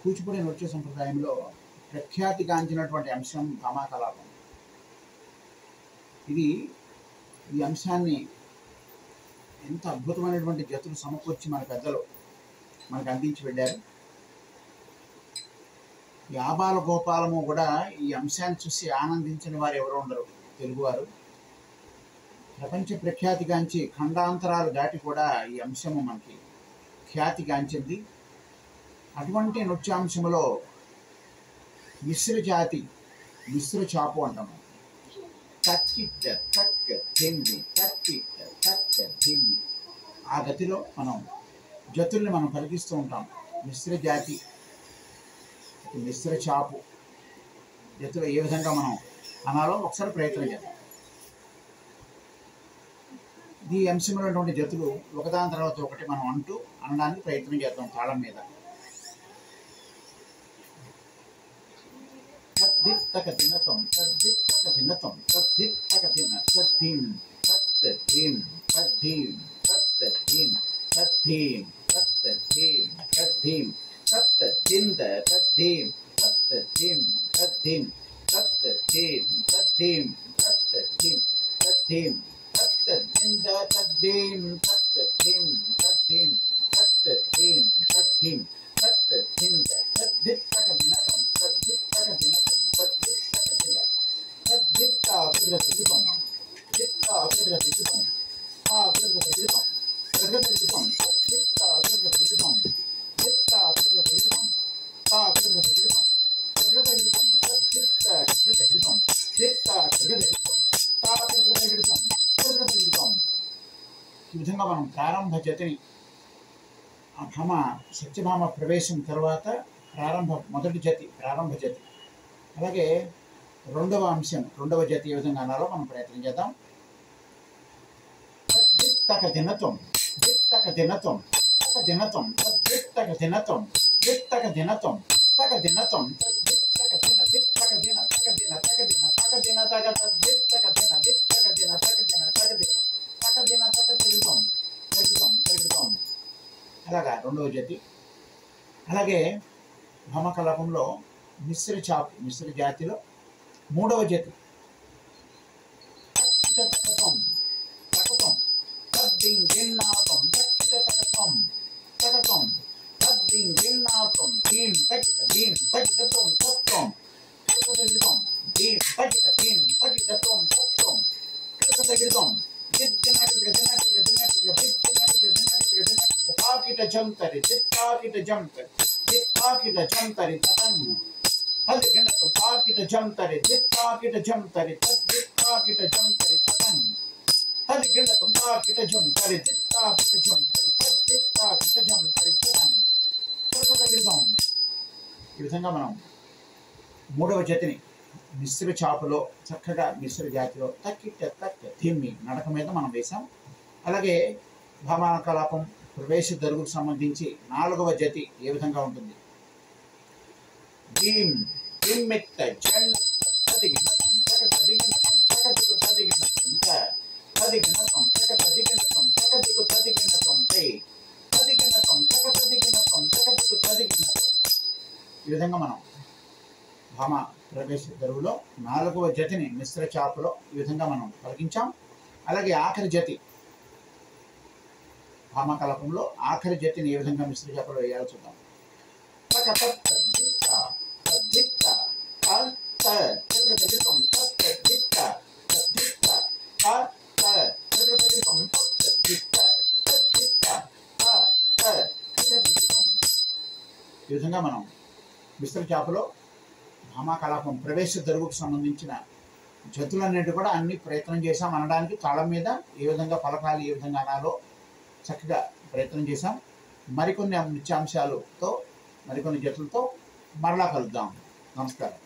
కూచిపూడి నృత్య సంప్రదాయంలో ప్రఖ్యాతిగాంచినటువంటి అంశం భామా కలాపం. ఈ అంశాన్ని ఎంత అద్భుతమైనటువంటి జతులు సమకూర్చి మన పెద్దలు మనకు అందించి వెళ్ళారు. ఈ ఆబాల గోపాలము కూడా ఈ అంశాన్ని చూసి ఆనందించిన వారు ఎవరు ఉండరు తెలుగువారు. ప్రపంచ ప్రఖ్యాతిగాంచి ఖండాంతరాలు దాటి కూడా ఈ అంశము మనకి ఖ్యాతిగాంచింది. అటువంటి నృత్యాంశంలో మిశ్ర జాతి, మిశ్ర చాపు అంటాము. తక్కిట్ట తక్క దిమ్మి, తక్కిట్ట తక్క దిమ్మి, ఆ గతిలో మనం జతుల్ని మనం పలికిస్తూ ఉంటాం. మిశ్ర జాతి, మిశ్ర చాపు జతులు ఏ విధంగా మనం అనాలో ఒకసారి ప్రయత్నం చేద్దాం. ఈ అంశంలో ఉన్నటువంటి జతులు ఒకదాని తర్వాత ఒకటి మనం అంటూ అనడానికి ప్రయత్నం చేద్దాం తాళం మీద. తద్దిత్తక దినతం, తద్దిత్తక దినతం, తద్దిత్తక దిన, తద్దీం, తద్దీం, తద్దీం, తద్దీం, తద్దీం, తద్దీం, తద్దీం, తద్దింద, తద్దీం, తద్దీం, తద్దీం, తద్దీం, తద్దీం, తద్దీం, తద్దీం, తద్దింద, తద్దీం, తద్దీం, తద్దీం, తద్దీం, తద్దీం, తద్దింద, తద్దిత్తక దినతం, తద్దిత్తక దినతం, తద్దిత్తక దిన, తద్దిత్తా ప్రగతితం, దిత్తా ప్రగతితం, ఆ ప్రగతితం, ప్రగతితం, తద్దిత్తా ప్రగతితం, దిత్తా ప్రగతితం, తా ప్రగతితం, ప్రగతితం, తద్దిత్తా ప్రగతితం, దిత్తా ప్రగతితం, తా ప్రగతితం, ప్రగతితం. ఈ విధంగా మనం ప్రారంభ జతిని భామ సత్యభామ ప్రవేశం తర్వాత మొదటి జతి ప్రారంభ జతి, అలాగే రెండవ అంశం రెండవ జతి ఏ విధంగా అనాలో మనం ప్రయత్నం చేద్దాం. తద్దిత్తక దినతం, దిత్తక దినతం, తక దినతం, తద్దిత్తక దినతం, దిత్తక దినతం, తక దినతం, తద్దిత్తక దిన, దిత్తక దిన, తక దిన, తక దిన, తక దిన, తక తద్దిత్తక దిన, దిత్తక దిన, తక దిన, తక దిన, తక దిన, తక తిరుగుతాం, తిరుగుతాం, తిరుగుతాం. అలాగా రెండవ జతి. అలాగే భామకలాపంలో మిశ్ర చాపు, మిశ్ర జాతిలో మూడవ జతి. తక్కిట తకతం, తకతం, తద్దిం గిన్నాతం, తక్కిట తకతం, తకతం, తద్దిం గిన్నాతం, దీం తకిట, దీం తకిటతం, తత్వం, తకిటతం, దీం తకిట, దీం తకిటతం, తత్వం, తకిటతం, దిద్దినకిట, దినకిట, దినకిట, దిద్దినకిట, దినకిట, దినకిట, తాకిట జంతరి, దిత్తాకిట జంతరి, దిత్తాకిట జంతరి, తతం, తది గిన్నతం, తాకిట జంతరి, దిత్తాకిట జంతరి, తద్దిత్తాకిట జంతరి, తతం, తది గిన్నతం, తాకిట జంతరి, దిత్తాకిట జంతరి, తద్దిత్తాకిట జంతరి, తతం, తగిడతాం. ఈ విధంగా మనం మూడవ జతిని మిశ్ర చాపులో చక్కగా మిశ్ర జాతిలో తక్కిట తక్క ధిమ్మి నడక మీద మనం వేసాం. అలాగే భామా కలాపం ప్రవేశ దరుగుకు సంబంధించి నాలుగవ జతి ఏ విధంగా ఉంటుంది. దీం దిమ్మిట్ట జన్నత్త తదిగినతం, తక తదిగినతం, తక దిక్కు తదిగినతం, తదిగినతం, తక తదిగినతం, తక దిక్కు తదిగినతం, తదిగినతం, తక తదిగినతం, తక దిక్కు తదిగినతం. ఈ విధంగా మనం భామ ప్రవేశ దరువులో నాలుగవ జతిని మిశ్ర చాపులో ఈ విధంగా మనం పలికించాం. అలాగే ఆఖరి జతి భామ కలాపంలో ఆఖరి జతిని ఏ విధంగా మిశ్ర చాపులో వేయాలో చూద్దాం. తక తత్త దిత్త, తద్దిత్త, తత్త, తద్దిత్తం, తత్త దిత్త, తద్దిత్త, తత్త, తద్దిత్తం, తత్త దిత్త, తద్దిత్త, తత్త, తద్దిత్తం. ఈ విధంగా మనం మిశ్ర చాపులో భామా కలాపం ప్రవేశ దరుగుకు సంబంధించిన జతులన్నిటి కూడా అన్ని ప్రయత్నం చేశాం అనడానికి. తాళం మీద ఏ విధంగా పలకాలి, ఏ విధంగా అనాలో చక్కగా ప్రయత్నం చేశాం. మరికొన్ని ముఖ్యాంశాలతో మరికొన్ని జతులతో మరలా కలుద్దాం. నమస్కారం.